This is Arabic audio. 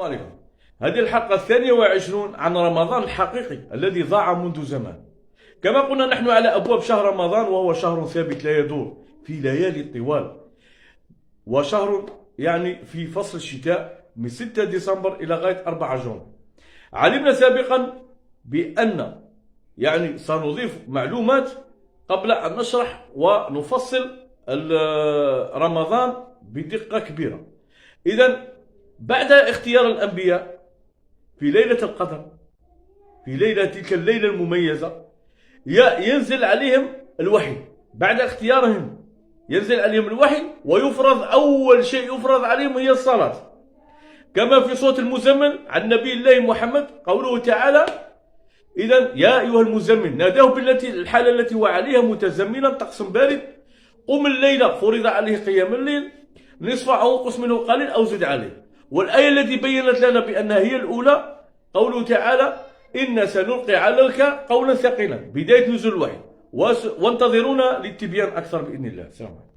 عليكم. هذه الحلقة 22 عن رمضان الحقيقي الذي ضاع منذ زمان. كما قلنا نحن على أبواب شهر رمضان، وهو شهر ثابت لا يدور في ليالي طوال، وشهر يعني في فصل الشتاء من 6 ديسمبر إلى غاية 4 جون. علمنا سابقا بأن يعني سنضيف معلومات قبل أن نشرح ونفصل رمضان بدقة كبيرة. إذن بعد اختيار الأنبياء في ليلة القدر، في ليلة تلك الليلة المميزة، ينزل عليهم الوحي. بعد اختيارهم ينزل عليهم الوحي، ويفرض أول شيء يفرض عليهم هي الصلاة، كما في سورة المزمل عن نبي الله محمد قوله تعالى: إذن يا أيها المزمل ناداه بالتي الحالة التي هو عليها متزملا طقس بارد، قم الليل فرض عليه قيام الليل نصفه أو انقص منه قليل أو زد عليه. والآية التي بينت لنا بأنها هي الأولى قوله تعالى: إنا سنلقي عليك قولا ثقيلا، بداية نزول الوحي. وانتظرونا للتبيان أكثر بإذن الله. سلام.